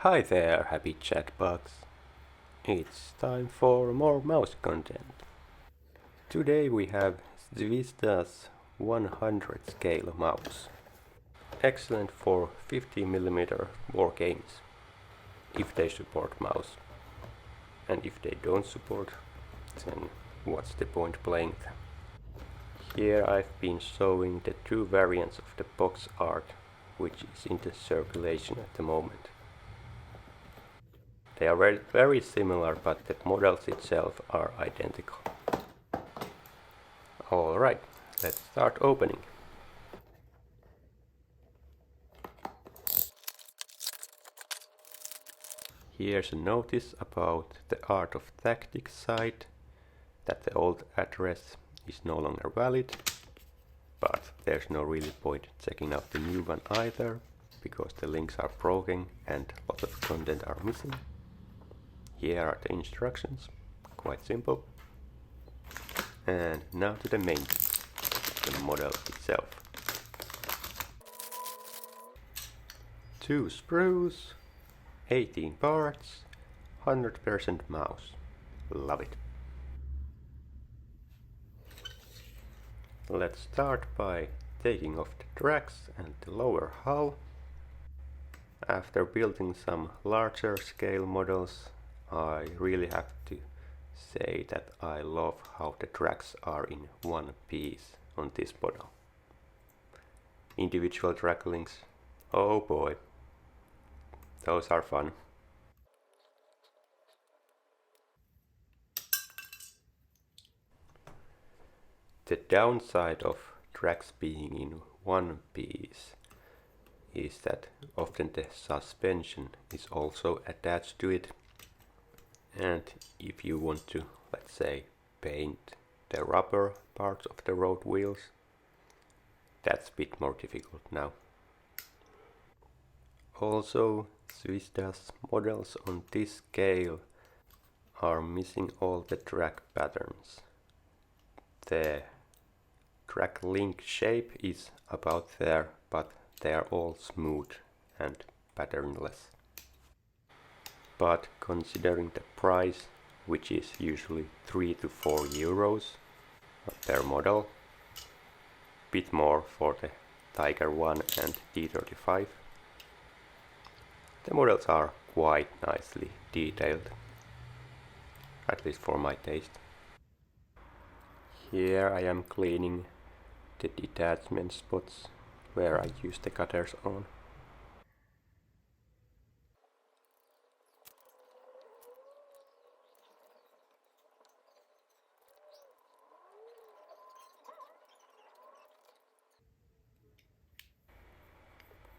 Hi there, happy chatbots. It's time for more mouse content. Today we have Zvezda's 100 scale mouse. Excellent for 50mm wargames, if they support mouse. And if they don't support, then what's the point playing them? Here I've been showing the two variants of the box art, which is in the circulation at the moment. They are very similar, but the models itself are identical. Alright, let's start opening. Here's a notice about the Art of Tactics site, that the old address is no longer valid, but there's no really point checking out the new one either, because the links are broken and lots of content are missing. Here are the instructions, quite simple. And now to the main piece, the model itself. 2 sprues, 18 parts, 100% mouse. Love it. Let's start by taking off the tracks and the lower hull. After building some larger scale models, I really have to say that I love how the tracks are in one piece on this model. Individual track links, oh boy, those are fun. The downside of tracks being in one piece is that often the suspension is also attached to it, and if you want to, let's say, paint the rubber parts of the road wheels, that's a bit more difficult now. Also, Zvezda's models on this scale are missing all the track patterns. The track link shape is about there, but they are all smooth and patternless. But considering the price, which is usually 3 to 4 euros per model, bit more for the Tiger 1 and D35, the models are quite nicely detailed, at least for my taste. Here I am cleaning the detachment spots where I use the cutters on.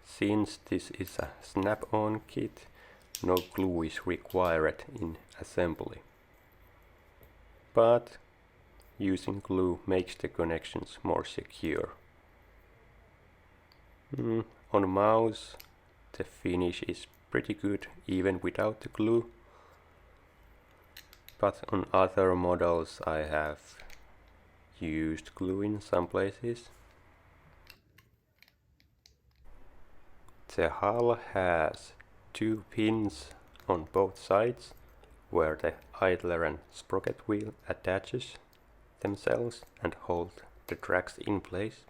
Since this is a snap-on kit, no glue is required in assembly. But using glue makes the connections more secure. On mouse, the finish is pretty good even without the glue. But on other models I have used glue in some places. The hull has 2 pins on both sides where the idler and sprocket wheel attaches themselves and hold the tracks in place.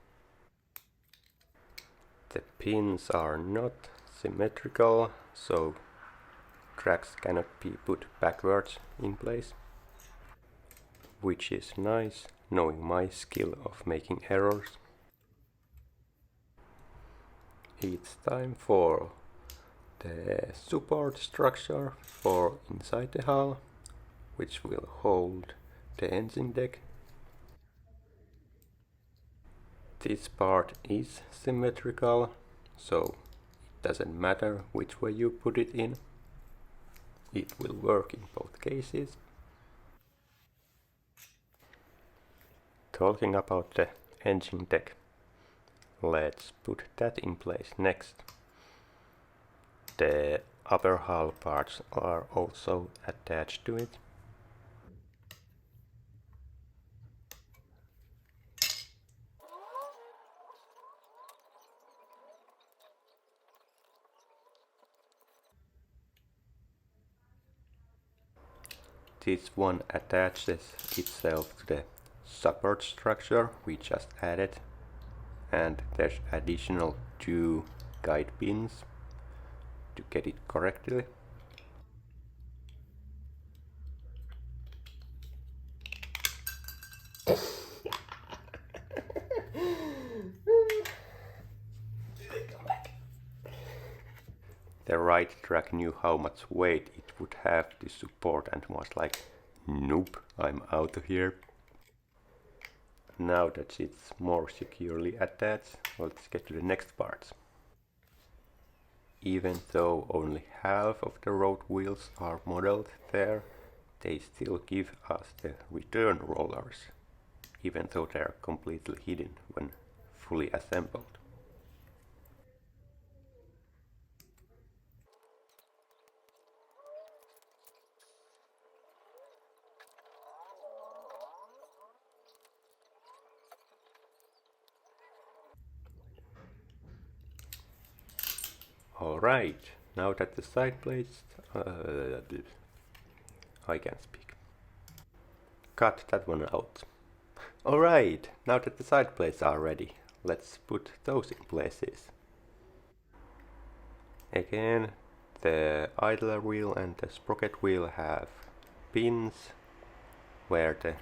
The pins are not symmetrical, so tracks cannot be put backwards in place, which is nice, knowing my skill of making errors. It's time for the support structure for inside the hull, which will hold the engine deck. This part is symmetrical, so it doesn't matter which way you put it in. It will work in both cases. Talking about the engine deck, let's put that in place next. The upper hull parts are also attached to it. this one attaches itself to the support structure we just added, and there's additional 2 guide pins to get it correctly. The right track knew how much weight it would have to support and was like, nope, I'm out of here. Now that it's more securely attached, let's get to the next parts. Even though only half of the road wheels are modeled there, they still give us the return rollers, even though they are completely hidden when fully assembled. Alright, now that the side plates... I can't speak. Cut that one out. Alright, now that the side plates are ready, let's put those in places. Again, the idler wheel and the sprocket wheel have pins where the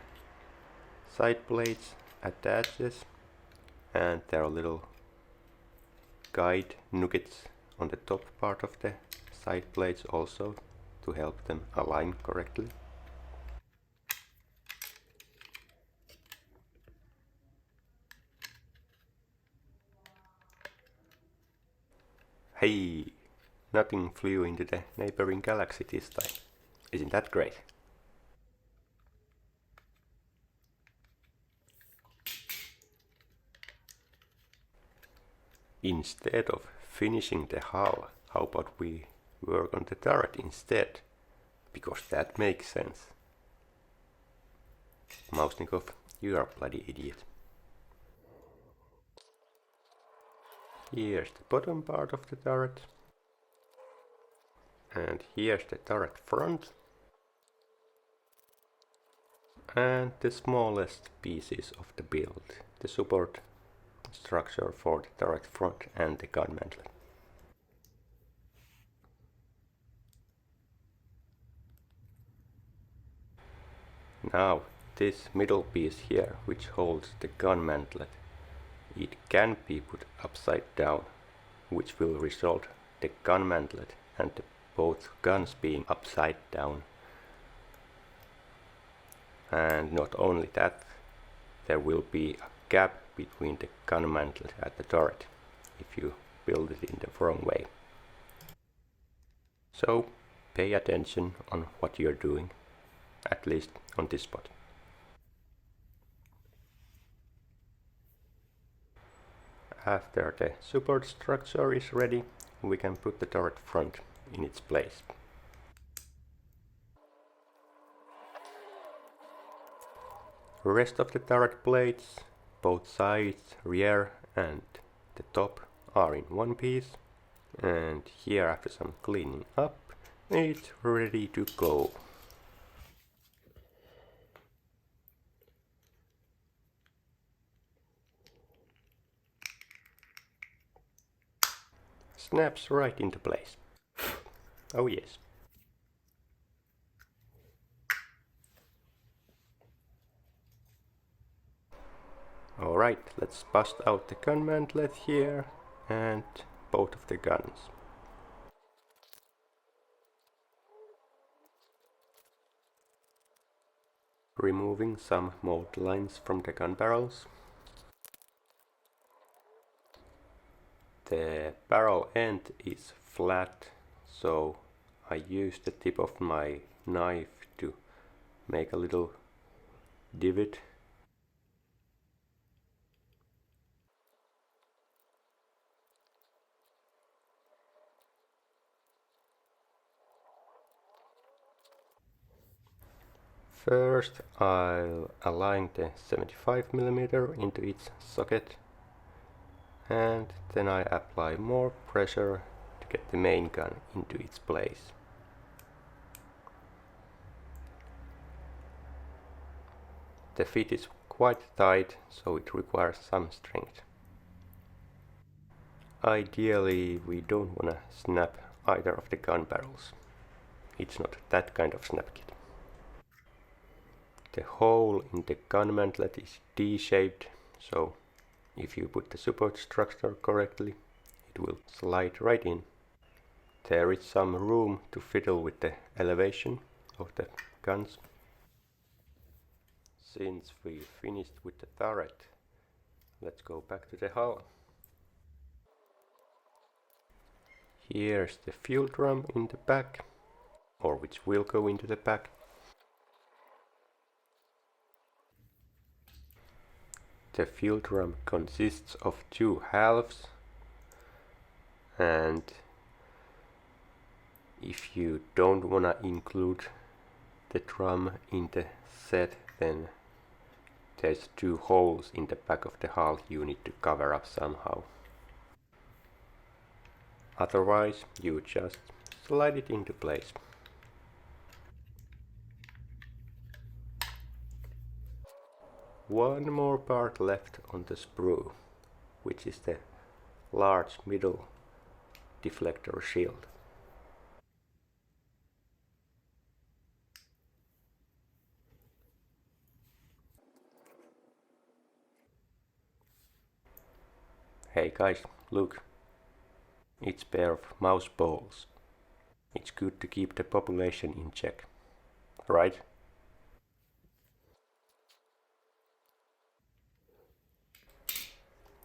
side plates attaches, and there are little guide nuggets on the top part of the side plates also to help them align correctly. Hey! Nothing flew into the neighboring galaxy this time. Isn't that great? Instead of finishing the hull, how about we work on the turret instead? Because that makes sense. Mausnikov, you are a bloody idiot. Here's the bottom part of the turret. And here's the turret front. And the smallest pieces of the build, the support structure for the turret front and the gun mantlet. Now this middle piece here, which holds the gun mantlet, it can be put upside down, which will result the gun mantlet and both guns being upside down. And not only that, there will be a gap between the gun mantlet and the turret if you build it in the wrong way. So pay attention on what you're doing, at least on this spot. After the support structure is ready, we can put the turret front in its place. The rest of the turret plates, both sides, rear and the top, are in one piece, and here after some cleaning up, it's ready to go. Snaps right into place. Oh yes. Alright, let's bust out the gun mantlet here and both of the guns. Removing some mold lines from the gun barrels. The barrel end is flat, so I use the tip of my knife to make a little divot. First I'll align the 75mm into its socket, and then I apply more pressure to get the main gun into its place. The fit is quite tight, so it requires some strength. Ideally, we don't want to snap either of the gun barrels. It's not that kind of snap kit. The hole in the gun mantlet is D-shaped, so if you put the support structure correctly, it will slide right in. There is some room to fiddle with the elevation of the guns. Since we finished with the turret, let's go back to the hull. Here's the fuel drum in the back, or which will go into the back. The fuel drum consists of two halves, and if you don't wanna include the drum in the set, then there's two holes in the back of the hull you need to cover up somehow. Otherwise, you just slide it into place. One more part left on the sprue, which is the large middle deflector shield. Hey guys, look. It's a pair of mouse balls. It's good to keep the population in check, right?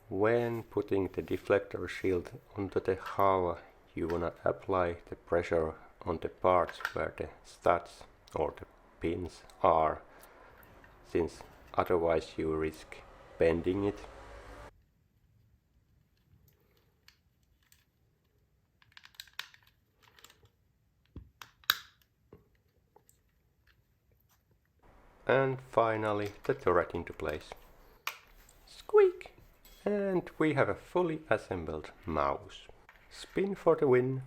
When putting the deflector shield onto the hull, you wanna apply the pressure on the parts where the studs or the pins are, since otherwise you risk bending it. And finally the turret into place. Squeak! And we have a fully assembled mouse. Spin for the win!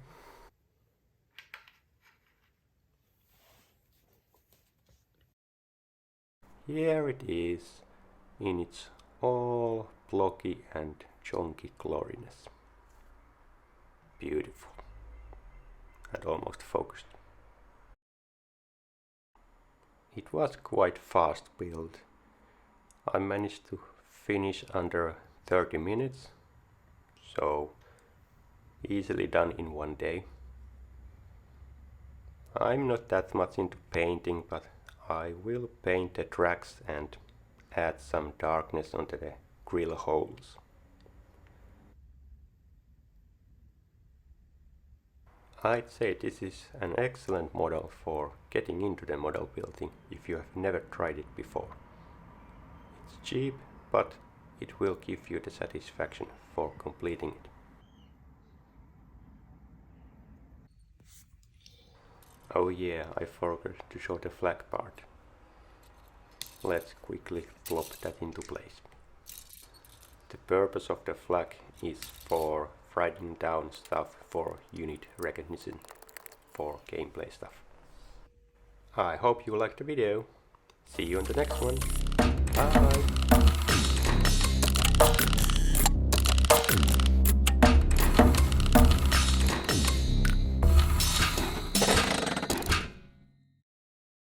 Here it is, in its all blocky and chunky gloriness. Beautiful. And almost focused. It was quite fast build. I managed to finish under 30 minutes, so easily done in one day. I'm not that much into painting, but I will paint the tracks and add some darkness onto the grill holes. I'd say this is an excellent model for getting into the model building if you have never tried it before. It's cheap, but it will give you the satisfaction for completing it. Oh yeah, I forgot to show the flag part. Let's quickly plop that into place. The purpose of the flag is for writing down stuff for unit recognition, for gameplay stuff. I hope you liked the video. See you on the next one. Bye!